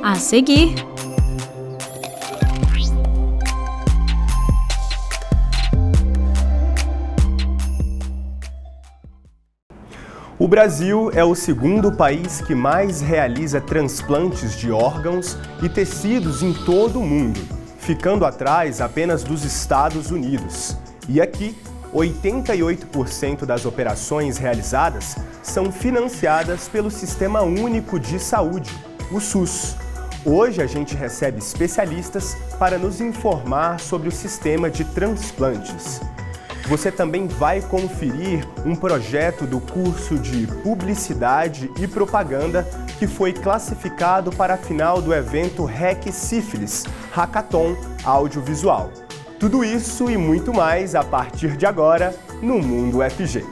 A seguir. O Brasil é o segundo país que mais realiza transplantes de órgãos e tecidos em todo o mundo, ficando atrás apenas dos Estados Unidos. E aqui, 88% das operações realizadas são financiadas pelo Sistema Único de Saúde, o SUS. Hoje a gente recebe especialistas para nos informar sobre o sistema de transplantes. Você também vai conferir um projeto do curso de Publicidade e Propaganda que foi classificado para a final do evento REC Sífilis, Hackathon Audiovisual. Tudo isso e muito mais a partir de agora no Mundo UFG.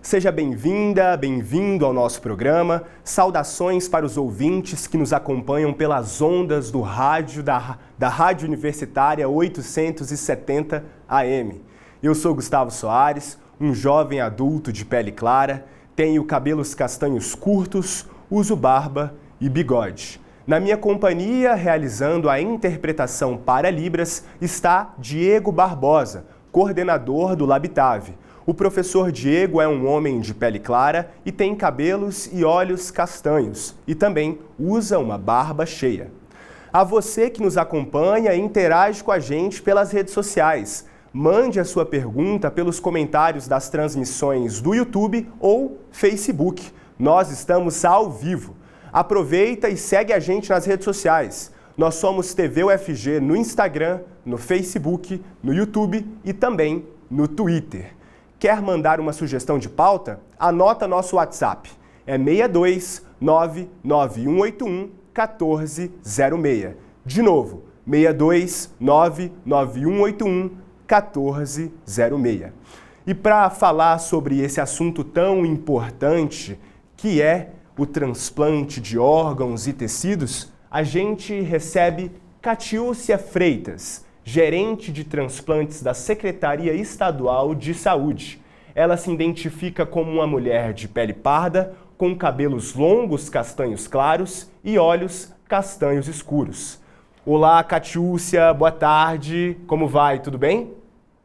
Seja bem-vinda, bem-vindo ao nosso programa. Saudações para os ouvintes que nos acompanham pelas ondas do rádio da Rádio Universitária 870 AM. Eu sou Gustavo Soares, um jovem adulto de pele clara, tenho cabelos castanhos curtos, uso barba e bigode. Na minha companhia, realizando a interpretação para Libras, está Diego Barbosa, coordenador do Labitave. O professor Diego é um homem de pele clara e tem cabelos e olhos castanhos e também usa uma barba cheia. A você que nos acompanha e interage com a gente pelas redes sociais. Mande a sua pergunta pelos comentários das transmissões do YouTube ou Facebook. Nós estamos ao vivo. Aproveita e segue a gente nas redes sociais. Nós somos TV UFG no Instagram, no Facebook, no YouTube e também no Twitter. Quer mandar uma sugestão de pauta? Anota nosso WhatsApp. É 62 99181 1406. De novo, 62 99181 1406. E para falar sobre esse assunto tão importante, que é o transplante de órgãos e tecidos, a gente recebe Catiúcia Freitas, gerente de transplantes da Secretaria Estadual de Saúde. Ela se identifica como uma mulher de pele parda, com cabelos longos castanhos claros e olhos castanhos escuros. Olá, Catiúcia, boa tarde. Como vai? Tudo bem?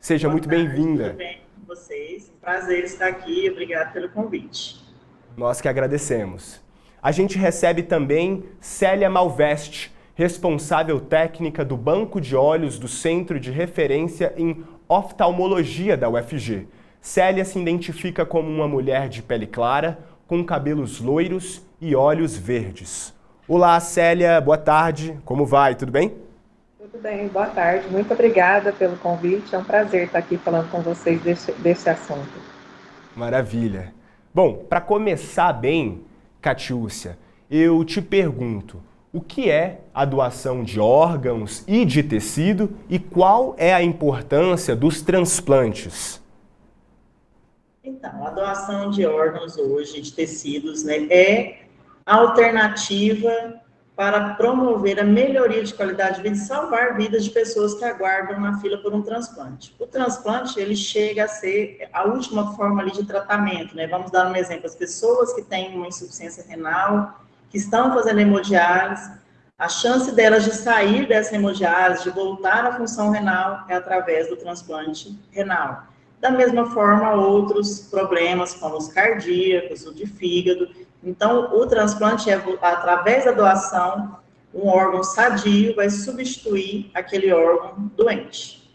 Seja muito bem-vinda. Tudo bem com vocês? Um prazer estar aqui. Obrigado pelo convite. Nós que agradecemos. A gente recebe também Célia Malveste, responsável técnica do Banco de Olhos do Centro de Referência em Oftalmologia da UFG. Célia se identifica como uma mulher de pele clara, com cabelos loiros e olhos verdes. Olá, Célia, boa tarde. Como vai? Tudo bem? Tudo bem, boa tarde. Muito obrigada pelo convite. É um prazer estar aqui falando com vocês desse assunto. Maravilha. Bom, para começar bem, Catiúcia, eu te pergunto, o que é a doação de órgãos e de tecido e qual é a importância dos transplantes? Então, a doação de órgãos hoje, de tecidos, né, é a alternativa para promover a melhoria de qualidade de vida e salvar vidas de pessoas que aguardam na fila por um transplante. O transplante, ele chega a ser a última forma ali de tratamento, né? Vamos dar um exemplo, as pessoas que têm uma insuficiência renal, que estão fazendo hemodiálise, a chance delas de sair dessa hemodiálise, de voltar à função renal, é através do transplante renal. Da mesma forma, outros problemas, como os cardíacos, o de fígado. Então, o transplante é, através da doação, um órgão sadio vai substituir aquele órgão doente.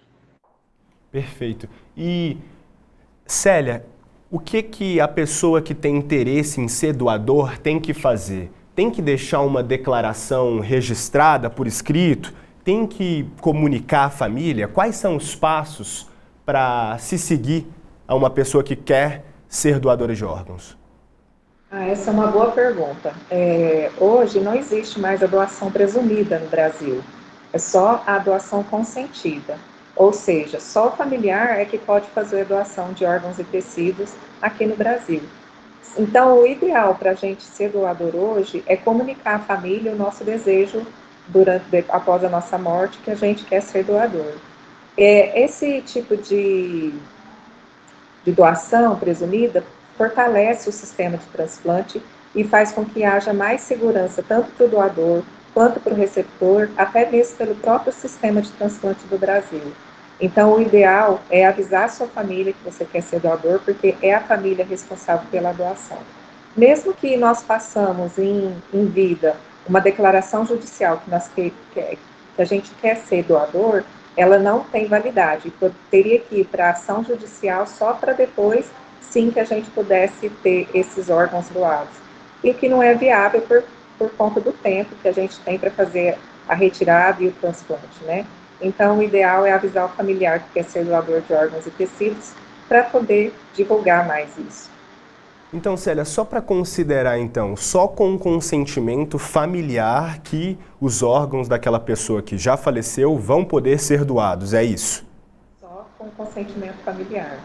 Perfeito. E, Célia, o que a pessoa que tem interesse em ser doador tem que fazer? Tem que deixar uma declaração registrada por escrito? Tem que comunicar à família? Quais são os passos para se seguir a uma pessoa que quer ser doadora de órgãos? Essa é uma boa pergunta. Hoje não existe mais a doação presumida no Brasil. É só a doação consentida. Ou seja, só o familiar é que pode fazer a doação de órgãos e tecidos aqui no Brasil. Então, o ideal para a gente ser doador hoje é comunicar à família o nosso desejo após a nossa morte, que a gente quer ser doador. Esse tipo de de doação presumida fortalece o sistema de transplante e faz com que haja mais segurança tanto para o doador quanto para o receptor, até mesmo pelo próprio sistema de transplante do Brasil. Então, o ideal é avisar a sua família que você quer ser doador, porque é a família responsável pela doação. Mesmo que nós façamos em vida uma declaração judicial que a gente quer ser doador, ela não tem validade. Teria que ir para a ação judicial só para depois, sim, que a gente pudesse ter esses órgãos doados. E o que não é viável por conta do tempo que a gente tem para fazer a retirada e o transplante, né? Então, o ideal é avisar o familiar que quer ser doador de órgãos e tecidos para poder divulgar mais isso. Então, Célia, só para considerar, então, só com o consentimento familiar que os órgãos daquela pessoa que já faleceu vão poder ser doados, é isso? Só com consentimento familiar.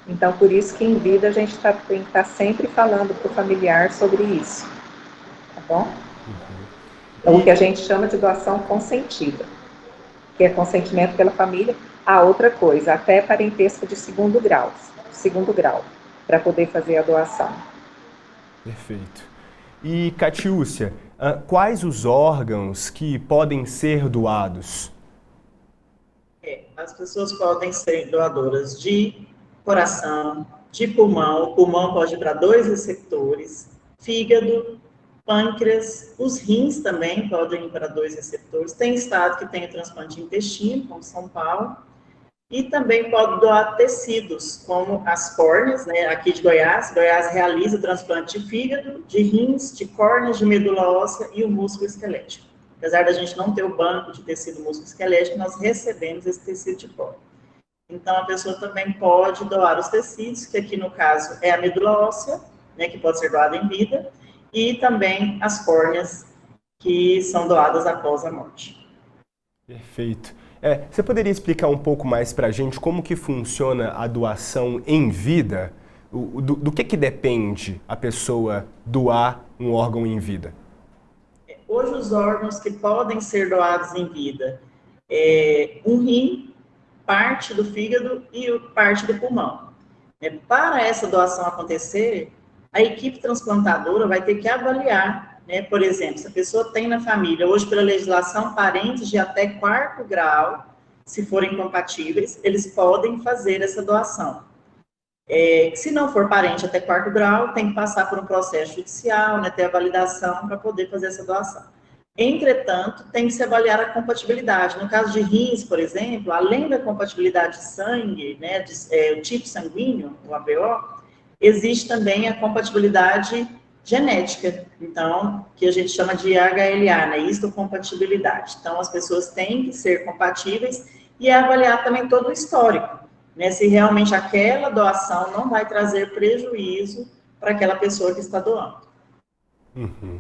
Então, por isso que em vida a gente tem que estar sempre falando para o familiar sobre isso, tá bom? Então, o que a gente chama de doação consentida, que é consentimento pela família. A outra coisa, até parentesco de segundo grau, para poder fazer a doação. Perfeito. E, Catiúcia, quais os órgãos que podem ser doados? As pessoas podem ser doadoras de coração, de pulmão. O pulmão pode ir para 2 receptores, fígado, pâncreas, os rins também podem ir para 2 receptores. Tem estado que tem o transplante de intestino, como São Paulo. E também pode doar tecidos, como as córneas, né? Aqui de Goiás. Goiás realiza o transplante de fígado, de rins, de córneas, de medula óssea e o músculo esquelético. Apesar da gente não ter o banco de tecido músculo esquelético, nós recebemos esse tecido de córnea. Então, a pessoa também pode doar os tecidos, que aqui no caso é a medula óssea, né, que pode ser doada em vida, e também as córneas, que são doadas após a morte. Perfeito. Você poderia explicar um pouco mais para a gente como que funciona a doação em vida? Do que depende a pessoa doar um órgão em vida? Hoje, os órgãos que podem ser doados em vida um rim, parte do fígado e parte do pulmão. Para essa doação acontecer, a equipe transplantadora vai ter que avaliar, né? Por exemplo, se a pessoa tem na família, hoje pela legislação, parentes de até 4º grau, se forem compatíveis, eles podem fazer essa doação. Se não for parente até 4º grau, tem que passar por um processo judicial, né, ter a validação para poder fazer essa doação. Entretanto, tem que se avaliar a compatibilidade. No caso de rins, por exemplo, além da compatibilidade de sangue, né, o tipo sanguíneo, o ABO, existe também a compatibilidade genética, então, que a gente chama de HLA, né, histocompatibilidade. Então, as pessoas têm que ser compatíveis e avaliar também todo o histórico, né, se realmente aquela doação não vai trazer prejuízo para aquela pessoa que está doando. Uhum.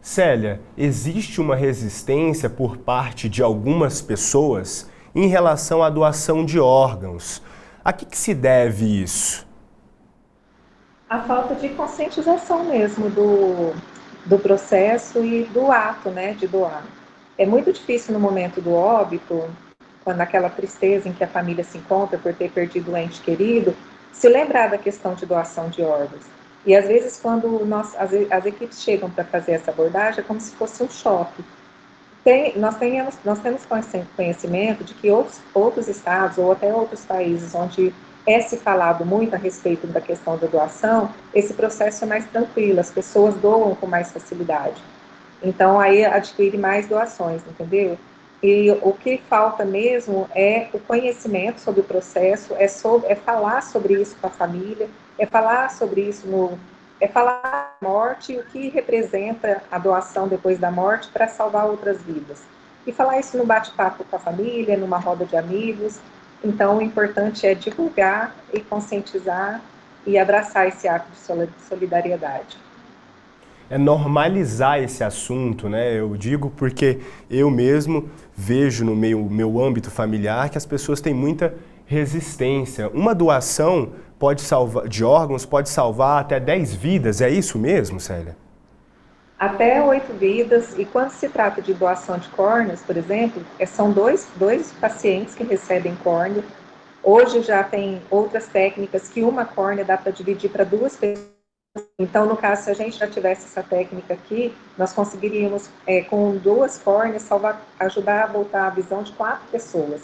Célia, existe uma resistência por parte de algumas pessoas em relação à doação de órgãos. A que se deve isso? A falta de conscientização mesmo do processo e do ato, né, de doar. É muito difícil no momento do óbito, quando aquela tristeza em que a família se encontra por ter perdido o ente querido, se lembrar da questão de doação de órgãos. E às vezes, quando as equipes chegam para fazer essa abordagem, é como se fosse um choque. Nós temos conhecimento de que outros estados ou até outros países onde se falado muito a respeito da questão da doação, esse processo é mais tranquilo, as pessoas doam com mais facilidade. Então, aí adquire mais doações, entendeu? E o que falta mesmo é o conhecimento sobre o processo, é falar sobre isso com a família, é falar sobre isso falar da morte, o que representa a doação depois da morte para salvar outras vidas. E falar isso no bate-papo com a família, numa roda de amigos. Então, o importante é divulgar e conscientizar e abraçar esse ato de solidariedade. É normalizar esse assunto, né? Eu digo porque eu mesmo vejo no meu âmbito familiar que as pessoas têm muita resistência. Uma doação de órgãos pode salvar até 10 vidas, é isso mesmo, Célia? Até 8 vidas, e quando se trata de doação de córneas, por exemplo, são dois pacientes que recebem córnea, Hoje já tem outras técnicas que uma córnea dá para dividir para 2 pessoas. Então, no caso, se a gente já tivesse essa técnica aqui, nós conseguiríamos, com 2 córneas, ajudar a voltar a visão de 4 pessoas.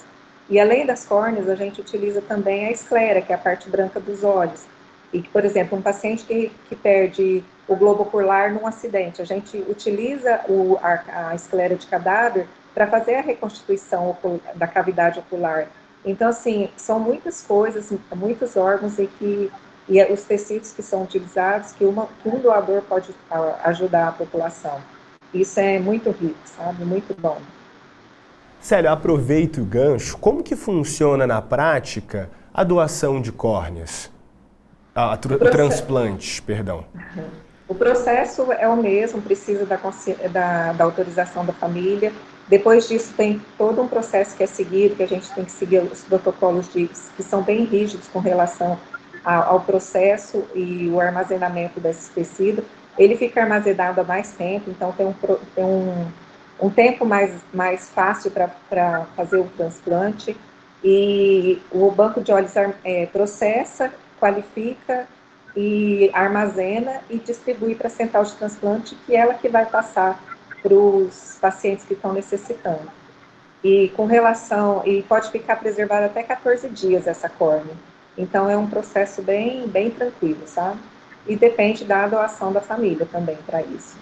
E além das córneas, a gente utiliza também a esclera, que é a parte branca dos olhos. E, por exemplo, um paciente que perde o globo ocular num acidente, a gente utiliza a esclera de cadáver para fazer a reconstituição da cavidade ocular. Então, assim, são muitas coisas, muitos órgãos e os tecidos que são utilizados que um doador pode ajudar a população. Isso é muito rico, sabe? Muito bom. Célia, aproveito o gancho. Como que funciona na prática a doação de córneas? O transplante, perdão. O processo é o mesmo, precisa da autorização da família. Depois disso, tem todo um processo que é seguido, que a gente tem que seguir os protocolos que são bem rígidos com relação ao processo e o armazenamento desse tecido. Ele fica armazenado há mais tempo, então tem um tempo mais fácil para fazer o transplante. E o banco de olhos processa, qualifica e armazena e distribui para a central de transplante, que é ela que vai passar para os pacientes que estão necessitando. E pode ficar preservada até 14 dias essa córnea. Então é um processo bem tranquilo, sabe? E depende da doação da família também para isso.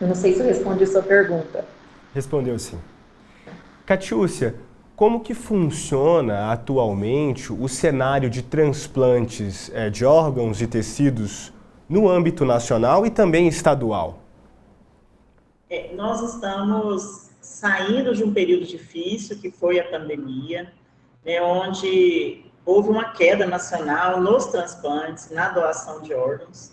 Eu não sei se eu respondi a sua pergunta. Respondeu sim. Catiúcia, como que funciona atualmente o cenário de transplantes de órgãos e tecidos no âmbito nacional e também estadual? Nós estamos saindo de um período difícil, que foi a pandemia, né, onde houve uma queda nacional nos transplantes, na doação de órgãos.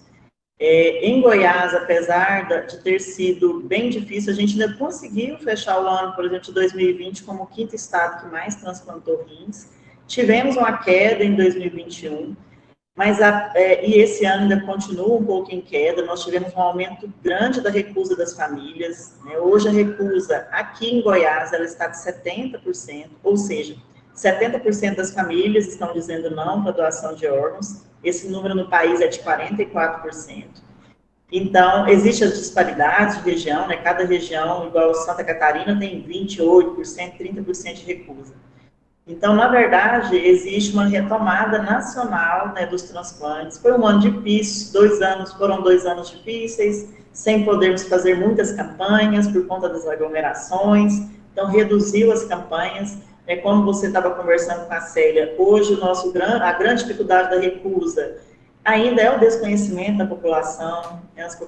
Em Goiás, apesar de ter sido bem difícil, a gente ainda conseguiu fechar o ano, por exemplo, de 2020 como o 5º estado que mais transplantou rins. Tivemos uma queda em 2021, mas e esse ano ainda continua um pouco em queda. Nós tivemos um aumento grande da recusa das famílias, né? Hoje a recusa aqui em Goiás ela está de 70%, ou seja, 70% das famílias estão dizendo não para a doação de órgãos. Esse número no país é de 44%. Então, existem as disparidades de região, né? Cada região, igual Santa Catarina, tem 28%, 30% de recusa. Então, na verdade, existe uma retomada nacional, né, dos transplantes. Foi um ano difícil, foram 2 anos difíceis, sem podermos fazer muitas campanhas por conta das aglomerações. Então, reduziu as campanhas. Como você estava conversando com a Célia, hoje a grande dificuldade da recusa ainda é o desconhecimento da população,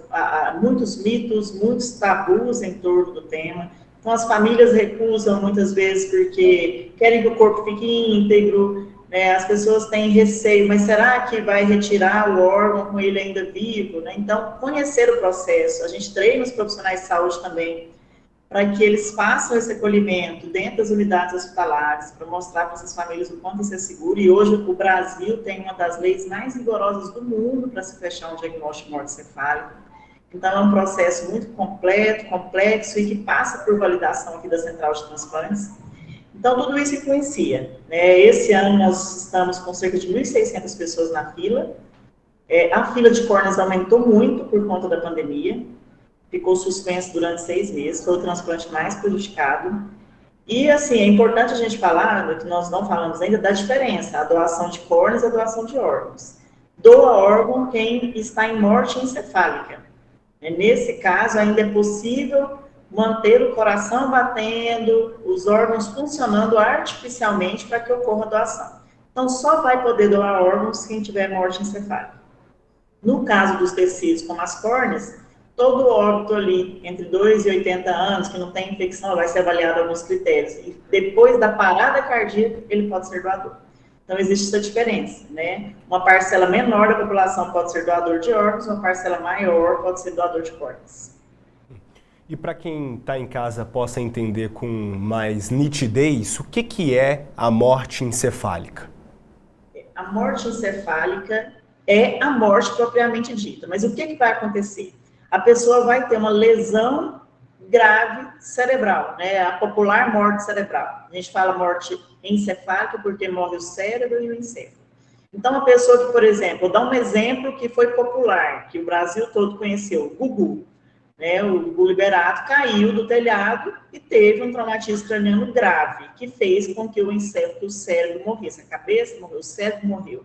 há muitos mitos, muitos tabus em torno do tema. Então, as famílias recusam muitas vezes porque querem que o corpo fique íntegro, né? As pessoas têm receio, mas será que vai retirar o órgão com ele ainda vivo? Né? Então, conhecer o processo, a gente treina os profissionais de saúde também, para que eles façam esse acolhimento dentro das unidades hospitalares, para mostrar para essas famílias o quanto isso é seguro. E hoje o Brasil tem uma das leis mais rigorosas do mundo para se fechar um diagnóstico morte-cefálica. Então é um processo muito completo, complexo e que passa por validação aqui da Central de Transplantes. Então tudo isso influencia, né? Esse ano nós estamos com cerca de 1.600 pessoas na fila. A fila de córneas aumentou muito por conta da pandemia. Ficou suspenso durante 6 meses, foi o transplante mais prejudicado. E, assim, é importante a gente falar, que nós não falamos ainda, da diferença, a doação de córneas e a doação de órgãos. Doa órgão quem está em morte encefálica. Nesse caso, ainda é possível manter o coração batendo, os órgãos funcionando artificialmente para que ocorra a doação. Então, só vai poder doar órgãos quem tiver morte encefálica. No caso dos tecidos, como as córneas, todo óbito ali, entre 2 e 80 anos, que não tem infecção, vai ser avaliado alguns critérios. E depois da parada cardíaca, ele pode ser doador. Então, existe essa diferença, né? Uma parcela menor da população pode ser doador de órgãos, uma parcela maior pode ser doador de córneas. E para quem está em casa possa entender com mais nitidez, o que é a morte encefálica? A morte encefálica é a morte propriamente dita. Mas o que vai acontecer? A pessoa vai ter uma lesão grave cerebral, né? A popular morte cerebral. A gente fala morte encefálica porque morre o cérebro e o encéfalo. Então, a pessoa que, por exemplo, vou dar um exemplo que foi popular, que o Brasil todo conheceu, o Gugu. Né, o Gugu Liberato caiu do telhado e teve um traumatismo craniano grave, que fez com que o cérebro morresse. A cabeça morreu, o cérebro morreu.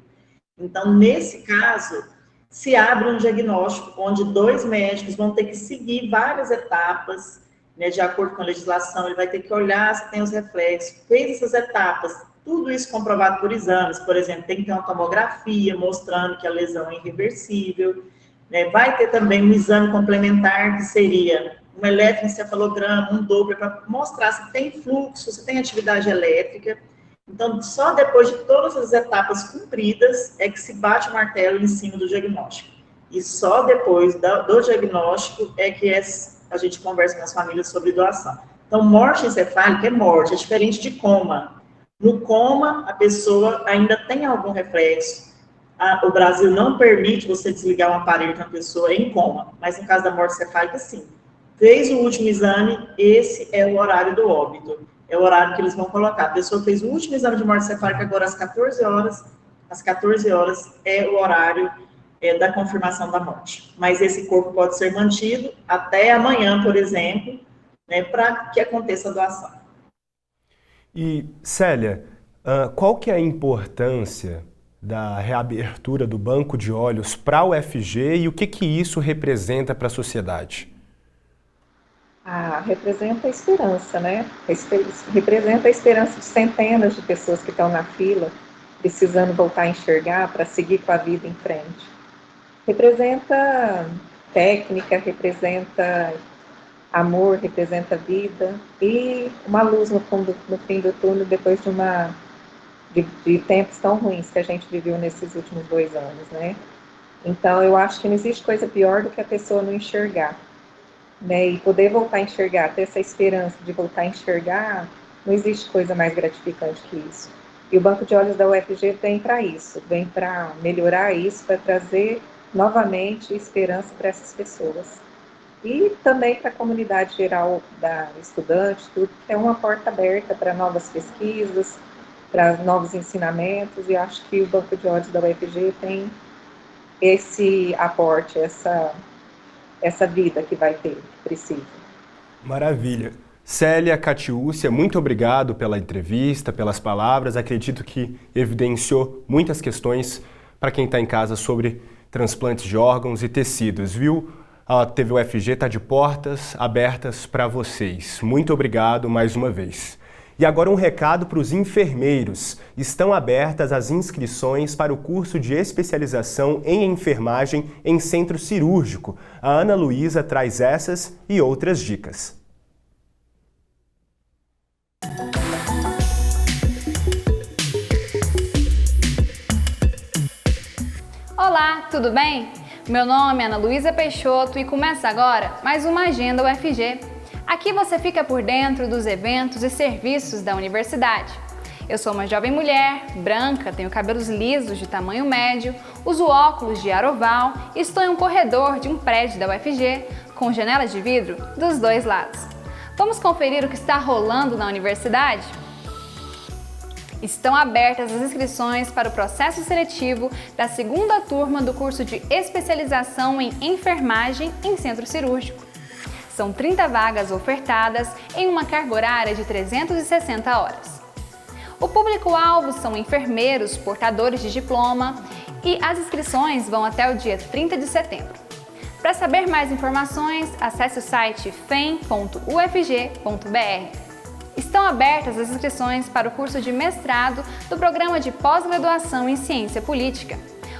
Então, nesse caso, se abre um diagnóstico onde 2 médicos vão ter que seguir várias etapas, né, de acordo com a legislação, ele vai ter que olhar se tem os reflexos, fez essas etapas, tudo isso comprovado por exames, por exemplo, tem que ter uma tomografia mostrando que a lesão é irreversível, né, vai ter também um exame complementar, que seria um eletroencefalograma, um Doppler, para mostrar se tem fluxo, se tem atividade elétrica. Então, só depois de todas as etapas cumpridas é que se bate o martelo em cima do diagnóstico. E só depois do diagnóstico é que a gente conversa com as famílias sobre doação. Então, morte encefálica é morte, é diferente de coma. No coma, a pessoa ainda tem algum reflexo. O Brasil não permite você desligar um aparelho de uma pessoa em coma, mas no caso da morte encefálica, sim. Fez o último exame, esse é o horário do óbito. É o horário que eles vão colocar. A pessoa fez o último exame de morte encefálica agora às 14 horas. Às 14 horas é o horário da confirmação da morte. Mas esse corpo pode ser mantido até amanhã, por exemplo, né, para que aconteça a doação. E, Célia, qual que é a importância da reabertura do banco de olhos para a UFG e o que isso representa para a sociedade? Representa a esperança, né? Representa a esperança de centenas de pessoas que estão na fila, precisando voltar a enxergar para seguir com a vida em frente. Representa técnica, representa amor, representa vida e uma luz no fim do túnel depois de tempos tão ruins que a gente viveu nesses últimos 2 anos, né? Então, eu acho que não existe coisa pior do que a pessoa não enxergar. Né, e poder voltar a enxergar, ter essa esperança de voltar a enxergar, não existe coisa mais gratificante que isso. E o Banco de Olhos da UFG vem para isso, vem para melhorar isso, para trazer novamente esperança para essas pessoas. E também para a comunidade geral da estudante, tudo, que é uma porta aberta para novas pesquisas, para novos ensinamentos, e acho que o Banco de Olhos da UFG tem esse aporte, essa vida que vai ter, que precisa. Maravilha. Célia Catiúcia, muito obrigado pela entrevista, pelas palavras. Acredito que evidenciou muitas questões para quem está em casa sobre transplantes de órgãos e tecidos, viu? A TV UFG está de portas abertas para vocês. Muito obrigado mais uma vez. E agora um recado para os enfermeiros. Estão abertas as inscrições para o curso de especialização em enfermagem em centro cirúrgico. A Ana Luísa traz essas e outras dicas. Olá, tudo bem? Meu nome é Ana Luísa Peixoto e começa agora mais uma Agenda UFG. Aqui você fica por dentro dos eventos e serviços da universidade. Eu sou uma jovem mulher, branca, tenho cabelos lisos de tamanho médio, uso óculos de ar oval e estou em um corredor de um prédio da UFG com janelas de vidro dos 2 lados. Vamos conferir o que está rolando na universidade? Estão abertas as inscrições para o processo seletivo da 2ª turma do curso de especialização em enfermagem em centro cirúrgico. São 30 vagas ofertadas em uma carga horária de 360 horas. O público-alvo são enfermeiros, portadores de diploma e as inscrições vão até o dia 30 de setembro. Para saber mais informações, acesse o site fem.ufg.br. Estão abertas as inscrições para o curso de mestrado do Programa de Pós-Graduação em Ciência Política.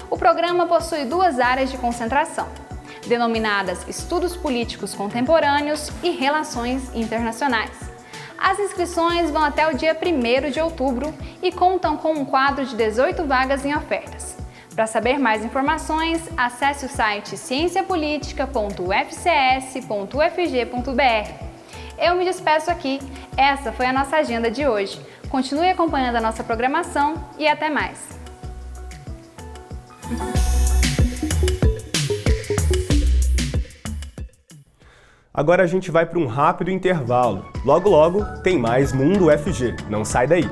O programa possui 2 áreas de concentração, denominadas Estudos Políticos Contemporâneos e Relações Internacionais. As inscrições vão até o dia 1º de outubro e contam com um quadro de 18 vagas em ofertas. Para saber mais informações, acesse o site cienciapolitica.ufcs.ufg.br. Eu me despeço aqui. Essa foi a nossa agenda de hoje. Continue acompanhando a nossa programação e até mais. Agora a gente vai para um rápido intervalo. Logo, logo, tem mais Mundo UFG. Não sai daí!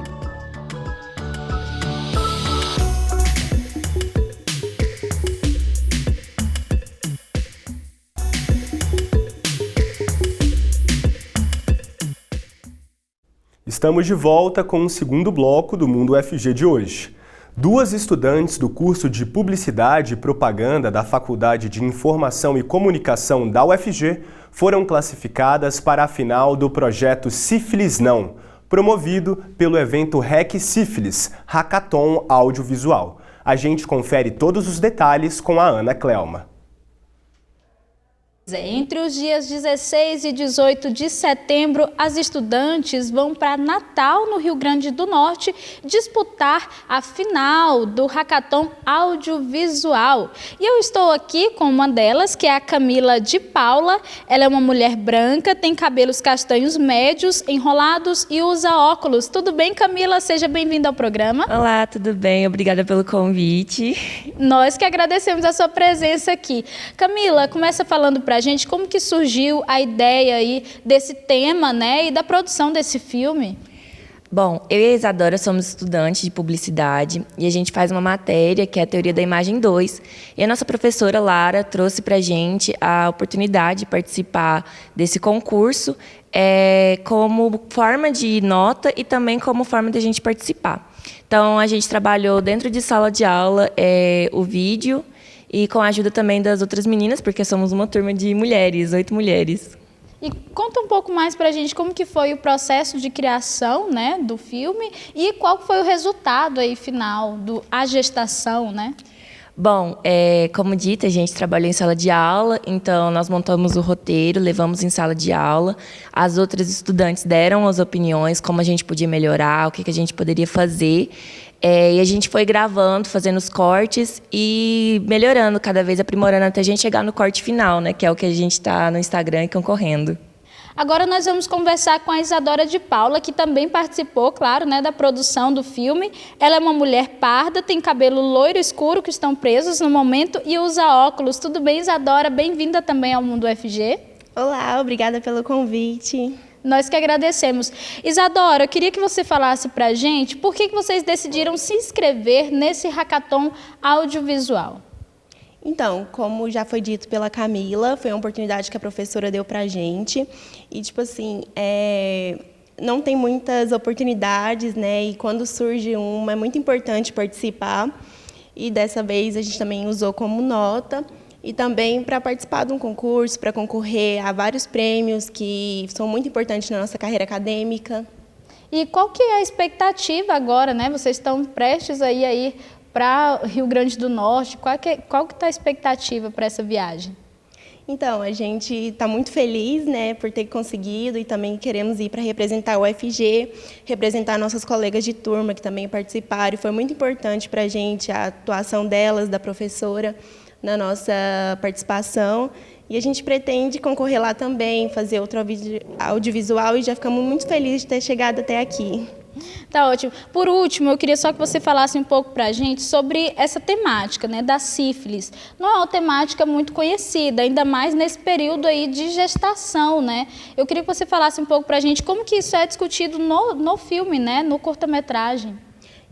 Estamos de volta com o segundo bloco do Mundo UFG de hoje. Duas estudantes do curso de Publicidade e Propaganda da Faculdade de Informação e Comunicação da UFG foram classificadas para a final do projeto Sífilis Não, promovido pelo evento REC Sífilis, Hackathon Audiovisual. A gente confere todos os detalhes com a Ana Clelma. Entre os dias 16 e 18 de setembro, as estudantes vão para Natal, no Rio Grande do Norte, disputar a final do Hackathon Audiovisual. E eu estou aqui com uma delas, que é a Camila de Paula. Ela é uma mulher branca, tem cabelos castanhos médios, enrolados e usa óculos. Tudo bem, Camila? Seja bem-vinda ao programa. Olá, tudo bem? Obrigada pelo convite. Nós que agradecemos a sua presença aqui. Camila, começa falando pra gente como que surgiu a ideia aí desse tema, né, e da produção desse filme. Bom, eu e a Isadora somos estudantes de publicidade e a gente faz uma matéria que é a Teoria da Imagem 2. E a nossa professora Lara trouxe pra gente a oportunidade de participar desse concurso como forma de nota e também como forma de a gente participar. Então, a gente trabalhou dentro de sala de aula o vídeo, e com a ajuda também das outras meninas, porque somos uma turma de mulheres, 8 mulheres. E conta um pouco mais pra gente como que foi o processo de criação, né, do filme e qual foi o resultado aí final, a gestação, né? Bom, como dito, a gente trabalhou em sala de aula, então nós montamos o roteiro, levamos em sala de aula. As outras estudantes deram as opiniões, como a gente podia melhorar, o que a gente poderia fazer. E a gente foi gravando, fazendo os cortes e melhorando, cada vez aprimorando até a gente chegar no corte final, né, que é o que a gente está no Instagram e concorrendo. Agora nós vamos conversar com a Isadora de Paula, que também participou, claro, né, da produção do filme. Ela é uma mulher parda, tem cabelo loiro escuro, que estão presos no momento, e usa óculos. Tudo bem, Isadora? Bem-vinda também ao Mundo UFG. Olá, obrigada pelo convite. Nós que agradecemos. Isadora, eu queria que você falasse para a gente por que vocês decidiram se inscrever nesse Hackathon Audiovisual. Então, como já foi dito pela Camila, foi uma oportunidade que a professora deu para a gente. E, tipo assim, não tem muitas oportunidades, né? E quando surge uma, é muito importante participar. E dessa vez a gente também usou como nota. E também para participar de um concurso, para concorrer a vários prêmios que são muito importantes na nossa carreira acadêmica. E qual que é a expectativa agora, né? Vocês estão prestes a ir para Rio Grande do Norte. Qual que está a expectativa para essa viagem? Então, a gente está muito feliz, né, por ter conseguido e também queremos ir para representar o UFG, representar nossas colegas de turma que também participaram. E foi muito importante para a gente a atuação delas, da professora, na nossa participação, e a gente pretende concorrer lá também, fazer outro audiovisual, e já ficamos muito felizes de ter chegado até aqui. Tá ótimo. Por último, eu queria só que você falasse um pouco para a gente sobre essa temática, né, da sífilis. Não é uma temática muito conhecida, ainda mais nesse período aí de gestação, né? Eu queria que você falasse um pouco para a gente como que isso é discutido no filme, né, no curta-metragem.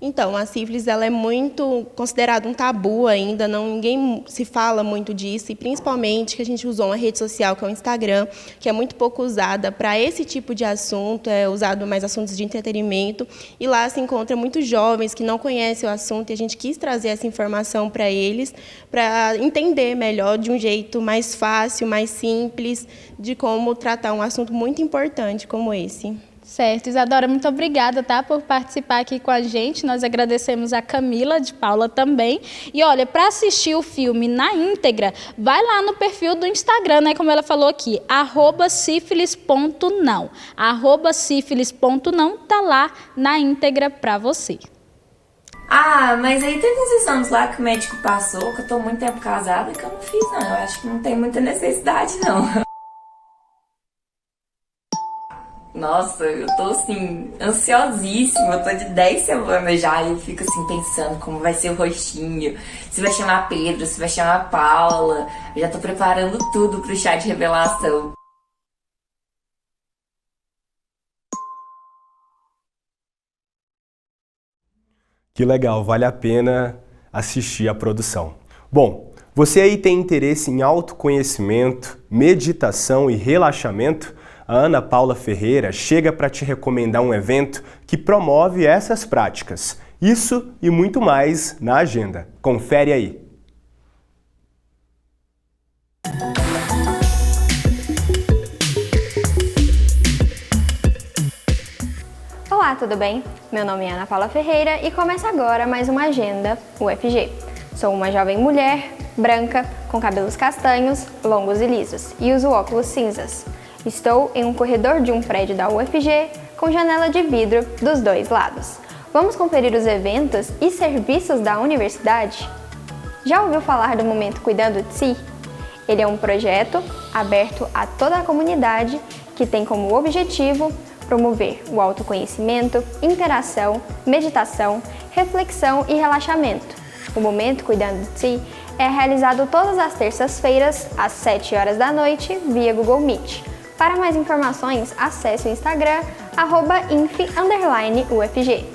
Então, a sífilis ela é muito considerada um tabu ainda, ninguém se fala muito disso, e principalmente que a gente usou uma rede social, que é o Instagram, que é muito pouco usada para esse tipo de assunto, é usado mais assuntos de entretenimento, e lá se encontra muitos jovens que não conhecem o assunto, e a gente quis trazer essa informação para eles, para entender melhor, de um jeito mais fácil, mais simples, de como tratar um assunto muito importante como esse. Certo. Isadora, muito obrigada, tá, por participar aqui com a gente. Nós agradecemos a Camila de Paula também. E olha, para assistir o filme na íntegra, vai lá no perfil do Instagram, né, como ela falou aqui, @sífilis.não. @sífilis.não tá lá na íntegra para você. Ah, mas aí teve uns exames lá que o médico passou, que eu tô muito tempo casada, que eu não fiz, não. Eu acho que não tem muita necessidade, não. Nossa, eu tô assim, ansiosíssima, eu tô de 10 semanas já e eu fico assim pensando como vai ser o rostinho, se vai chamar Pedro, se vai chamar Paula, eu já tô preparando tudo pro chá de revelação. Que legal, vale a pena assistir a produção. Bom, você aí tem interesse em autoconhecimento, meditação e relaxamento? A Ana Paula Ferreira chega para te recomendar um evento que promove essas práticas. Isso e muito mais na agenda. Confere aí. Olá, tudo bem? Meu nome é Ana Paula Ferreira e começa agora mais uma Agenda UFG. Sou uma jovem mulher, branca, com cabelos castanhos, longos e lisos, e uso óculos cinzas. Estou em um corredor de um prédio da UFG com janela de vidro dos dois lados. Vamos conferir os eventos e serviços da universidade? Já ouviu falar do Momento Cuidando de Si? Ele é um projeto aberto a toda a comunidade que tem como objetivo promover o autoconhecimento, interação, meditação, reflexão e relaxamento. O Momento Cuidando de Si é realizado todas as terças-feiras, às 7 horas da noite, via Google Meet. Para mais informações, acesse o Instagram, @inf_UFG.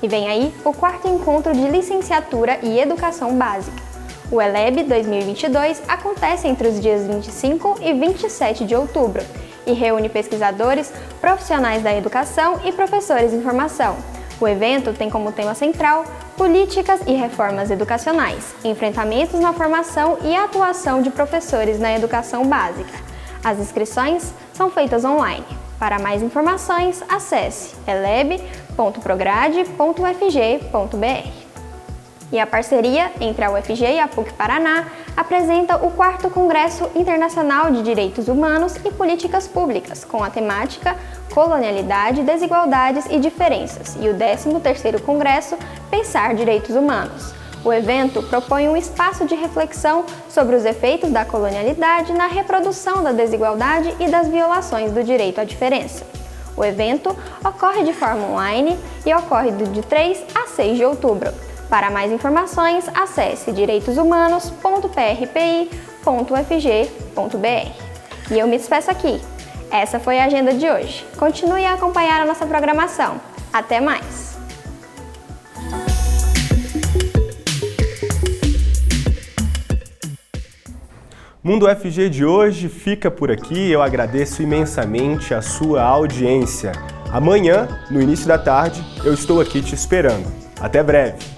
E vem aí o 4º encontro de licenciatura e educação básica. O ELEB 2022 acontece entre os dias 25 e 27 de outubro e reúne pesquisadores, profissionais da educação e professores em formação. O evento tem como tema central políticas e reformas educacionais, enfrentamentos na formação e atuação de professores na educação básica. As inscrições são feitas online. Para mais informações, acesse eleb.prograde.ufg.br. E a parceria entre a UFG e a PUC-Paraná apresenta o 4º Congresso Internacional de Direitos Humanos e Políticas Públicas, com a temática Colonialidade, Desigualdades e Diferenças, e o 13º Congresso Pensar Direitos Humanos. O evento propõe um espaço de reflexão sobre os efeitos da colonialidade na reprodução da desigualdade e das violações do direito à diferença. O evento ocorre de forma online e ocorre de 3 a 6 de outubro. Para mais informações, acesse direitoshumanos.prpi.ufg.br. E eu me despeço aqui. Essa foi a agenda de hoje. Continue a acompanhar a nossa programação. Até mais! Mundo UFG de hoje fica por aqui. Eu agradeço imensamente a sua audiência. Amanhã, no início da tarde, eu estou aqui te esperando. Até breve!